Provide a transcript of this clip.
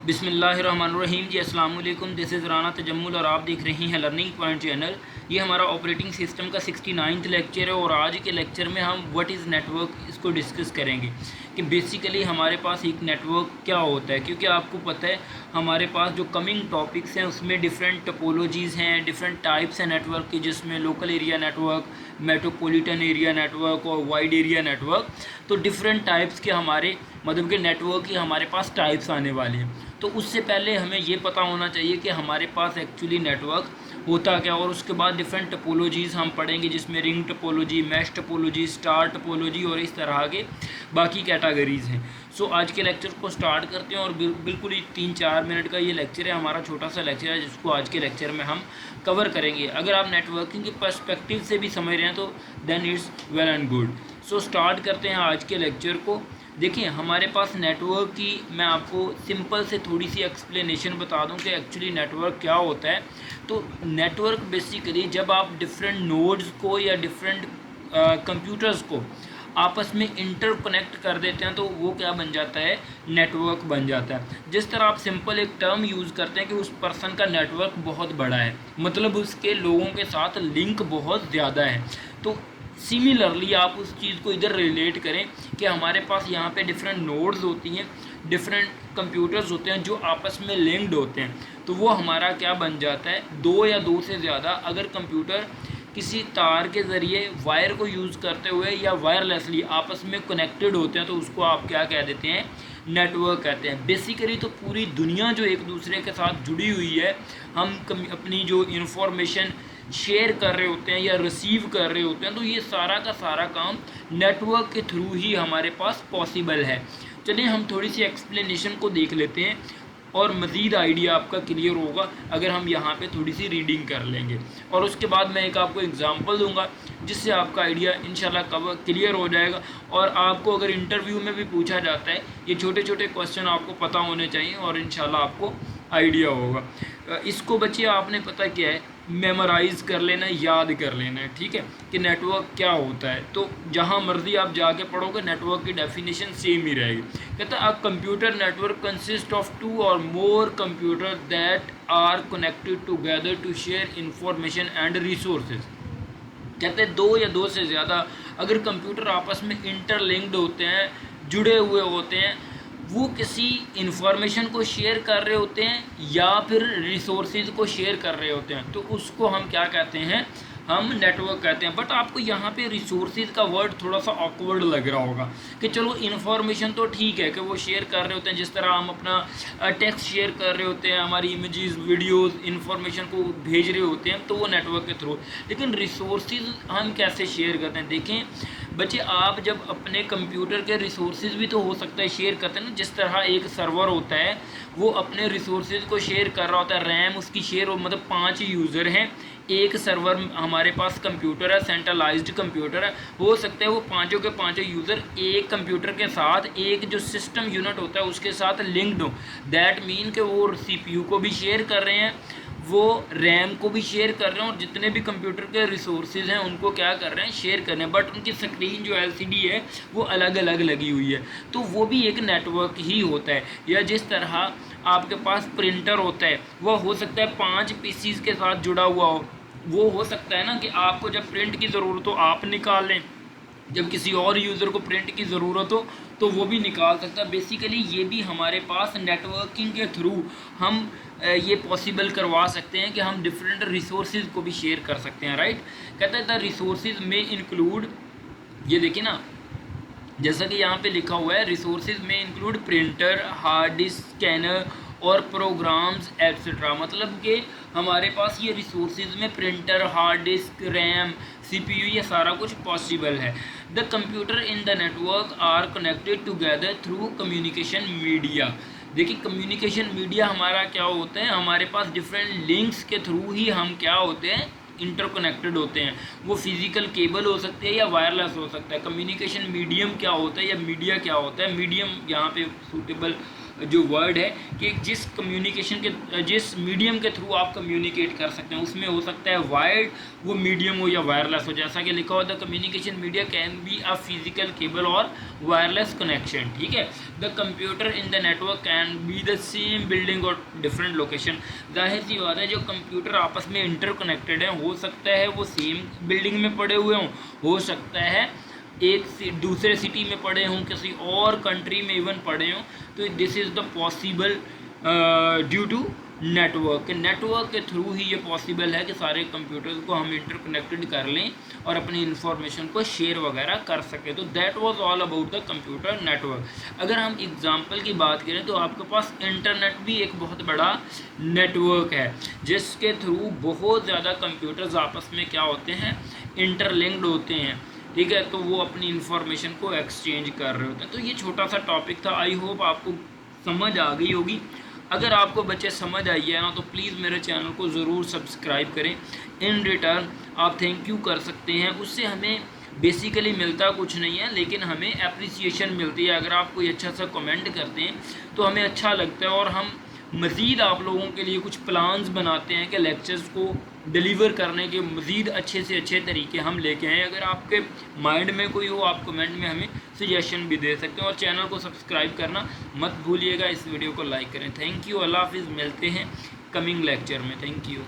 बिस्मिल्लाहिर्रहमानिर्रहीम जी, अस्सलाम वालेकुम। दिस इज़ राना तजम्मुल और आप देख रही हैं लर्निंग पॉइंट चैनल। ये हमारा ऑपरेटिंग सिस्टम का 69वां लेक्चर है और आज के लेक्चर में हम व्हाट इज़ नेटवर्क इसको डिस्कस करेंगे कि बेसिकली हमारे पास एक नेटवर्क क्या होता है, क्योंकि आपको पता है हमारे पास जो कमिंग टॉपिक्स हैं उसमें डिफरेंट टोपोलॉजीज़ हैं, डिफरेंट टाइप्स हैं नेटवर्क की, जिसमें local area network, metropolitan area network और वाइड एरिया नेटवर्क। तो डिफरेंट टाइप्स के हमारे मतलब कि नेटवर्क की हमारे पास टाइप्स आने वाले हैं। तो उससे पहले हमें ये पता होना चाहिए कि हमारे पास एक्चुअली नेटवर्क होता क्या, और उसके बाद डिफरेंट टोपोलॉजीज़ हम पढ़ेंगे जिसमें ring topology, mesh topology, star topology और इस तरह के बाकी कैटेगरीज़ हैं। सो आज के लेक्चर को स्टार्ट करते हैं और बिल्कुल ही 3-4 मिनट का ये लेक्चर है, हमारा छोटा सा लेक्चर है जिसको आज के लेक्चर में हम कवर करेंगे। अगर आप नेटवर्किंग के पर्सपेक्टिव से भी समझ रहे हैं तो then it's well and good. So start करते हैं आज के लेक्चर को। देखिए हमारे पास नेटवर्क की मैं आपको सिंपल से थोड़ी सी एक्सप्लेनेशन बता दूं कि एक्चुअली नेटवर्क क्या होता है। तो नेटवर्क बेसिकली जब आप डिफरेंट नोड्स को या डिफरेंट कंप्यूटर्स को आपस में इंटरकनेक्ट कर देते हैं तो वो क्या बन जाता है, नेटवर्क बन जाता है। जिस तरह आप सिंपल एक टर्म यूज़ करते हैं कि उस पर्सन का नेटवर्क बहुत बड़ा है, मतलब उसके लोगों के साथ लिंक बहुत ज़्यादा है। तो सिमिलरली आप उस चीज़ को इधर रिलेट करें कि हमारे पास यहाँ पे डिफरेंट नोड्स होती हैं, डिफरेंट कंप्यूटर्स होते हैं जो आपस में लिंक्ड होते हैं। तो वो हमारा क्या बन जाता है, दो या दो से ज़्यादा अगर कंप्यूटर किसी तार के ज़रिए वायर को यूज़ करते हुए या वायरलेसली आपस में कनेक्टेड होते हैं तो उसको आप क्या कह देते हैं, नेटवर्क कहते हैं। बेसिकली तो पूरी दुनिया जो एक दूसरे के साथ जुड़ी हुई है, हम अपनी जो इन्फॉर्मेशन शेयर कर रहे होते हैं या रिसीव कर रहे होते हैं, तो ये सारा का सारा काम नेटवर्क के थ्रू ही हमारे पास पॉसिबल है। चलिए हम थोड़ी सी एक्सप्लेनेशन को देख लेते हैं और मज़ीद आइडिया आपका क्लियर होगा अगर हम यहाँ पे थोड़ी सी रीडिंग कर लेंगे, और उसके बाद मैं एक आपको एग्जांपल दूंगा जिससे आपका आइडिया इंशाल्लाह कवर क्लियर हो जाएगा। और आपको अगर इंटरव्यू में भी पूछा जाता है, ये छोटे छोटे क्वेश्चन आपको पता होने चाहिए और इंशाल्लाह आपको आइडिया होगा। इसको बच्चे आपने पता क्या है, मेमोराइज़ कर लेना है, याद कर लेना है, ठीक है, कि नेटवर्क क्या होता है। तो जहाँ मर्जी आप जाके पढ़ोगे नेटवर्क की डेफिनेशन सेम ही रहेगी। कहता है a computer network consist of 2 और more computer that are connected together to share information and resources. कहते हैं दो या दो से ज़्यादा अगर कंप्यूटर आपस में इंटरलिंक्ड होते हैं, जुड़े हुए होते हैं, वो किसी इंफॉर्मेशन को शेयर कर रहे होते हैं या फिर रिसोर्सेज को शेयर कर रहे होते हैं, तो उसको हम क्या कहते हैं, हम नेटवर्क कहते हैं। बट आपको यहाँ पे रिसोर्सेज का वर्ड थोड़ा सा ऑकवर्ड लग रहा होगा कि चलो इन्फॉर्मेशन तो ठीक है कि वो शेयर कर रहे होते हैं, जिस तरह हम अपना टेक्स्ट शेयर कर रहे होते हैं, हमारी इमेजेस, वीडियोस, इन्फॉर्मेशन को भेज रहे होते हैं, तो वो नेटवर्क के थ्रू। लेकिन रिसोर्सेज हम कैसे शेयर करते हैं, देखें बच्चे, आप जब अपने कंप्यूटर के रिसोर्सेज भी तो हो सकता है शेयर करते हैं ना। जिस तरह एक सर्वर होता है वो अपने रिसोर्सेज को शेयर कर रहा होता है, रैम उसकी शेयर हो, मतलब 5 यूज़र हैं, एक सर्वर हमारे पास कंप्यूटर है, सेंट्रलाइज्ड कंप्यूटर है, हो सकता है वो पांचों के पांचों यूज़र एक कंप्यूटर के साथ एक जो सिस्टम यूनिट होता है उसके साथ लिंक्ड हो। दैट मीन कि वो सीपीयू को भी शेयर कर रहे हैं, वो रैम को भी शेयर कर रहे हैं, और जितने भी कंप्यूटर के रिसोर्सेज हैं उनको क्या कर रहे हैं, शेयर कर रहे हैं। बट उनकी स्क्रीन जो एलसीडी है वो अलग अलग लगी हुई है, तो वो भी एक नेटवर्क ही होता है। या जिस तरह आपके पास प्रिंटर होता है, वह हो सकता है 5 पीसीज के साथ जुड़ा हुआ हो। वो हो सकता है ना कि आपको जब प्रिंट की ज़रूरत हो आप निकाल लें, जब किसी और यूज़र को प्रिंट की ज़रूरत हो तो वो भी निकाल सकता है। बेसिकली ये भी हमारे पास नेटवर्किंग के थ्रू हम ये पॉसिबल करवा सकते हैं कि हम डिफरेंट रिसोर्सेज को भी शेयर कर सकते हैं, राइट। कहता है द रिसोर्सेज में इंक्लूड, ये देखिए ना जैसा कि यहाँ पे लिखा हुआ है, रिसोर्सेज में include printer, hard disk, scanner और प्रोग्राम्स एक्सेट्रा। मतलब कि हमारे पास ये रिसोर्सेज में printer, hard disk, RAM, CPU, ये सारा कुछ पॉसिबल है। The computer in the network are connected together through communication media. देखिए कम्युनिकेशन मीडिया हमारा क्या होता है, हमारे पास डिफरेंट लिंक्स के थ्रू ही हम क्या होते हैं, इंटरकनेक्टेड होते हैं। वो फिजिकल केबल हो सकते हैं या वायरलेस हो सकता है। कम्युनिकेशन मीडियम क्या होता है या मीडिया क्या होता है, मीडियम यहाँ पे सूटेबल जो वर्ड है कि जिस कम्युनिकेशन के जिस मीडियम के थ्रू आप कम्युनिकेट कर सकते हैं, उसमें हो सकता है वायर्ड वो मीडियम हो या वायरलेस हो। जैसा कि लिखा हुआ the communication media can be a physical cable और वायरलेस कनेक्शन, ठीक है। The computer in the network can be the same building और डिफरेंट लोकेशन। जाहिर सी बात है जो कंप्यूटर आपस में इंटरकनेक्टेड है, हो सकता है वो सेम बिल्डिंग में पड़े हुए हों, हो सकता है एक दूसरे सिटी में पड़े हों, किसी और कंट्री में इवन पड़े हों। तो this is the possible due to network के थ्रू ही ये पॉसिबल है कि सारे कंप्यूटर्स को हम इंटरकनेक्टेड कर लें और अपनी इंफॉर्मेशन को शेयर वगैरह कर सकें। तो that was all about the computer network. अगर हम एग्जांपल की बात करें तो आपके पास इंटरनेट भी एक बहुत बड़ा नेटवर्क है, जिसके थ्रू बहुत ज़्यादा कंप्यूटर्स आपस में क्या होते हैं, इंटरलिंक्ड होते हैं, ठीक है। तो वो अपनी इंफॉर्मेशन को एक्सचेंज कर रहे होते हैं। तो ये छोटा सा टॉपिक था, आई होप आपको समझ आ गई होगी। अगर आपको बच्चे समझ आई है ना तो प्लीज़ मेरे चैनल को ज़रूर सब्सक्राइब करें। इन रिटर्न आप थैंक यू कर सकते हैं, उससे हमें बेसिकली मिलता कुछ नहीं है, लेकिन हमें अप्रिसिएशन मिलती है। अगर आप कोई अच्छा सा कमेंट करते हैं तो हमें अच्छा लगता है और हम मज़ीद आप लोगों के लिए कुछ प्लान्स बनाते हैं कि लेक्चर्स को डिलीवर करने के मज़ीद अच्छे से अच्छे तरीके हम लेके आएँ। अगर आपके माइंड में कोई हो आप कमेंट में हमें सजेशन भी दे सकते हैं, और चैनल को सब्सक्राइब करना मत भूलिएगा, इस वीडियो को लाइक करें। थैंक यू, अल्लाह हाफिज़, मिलते हैं कमिंग लेक्चर में। Thank you.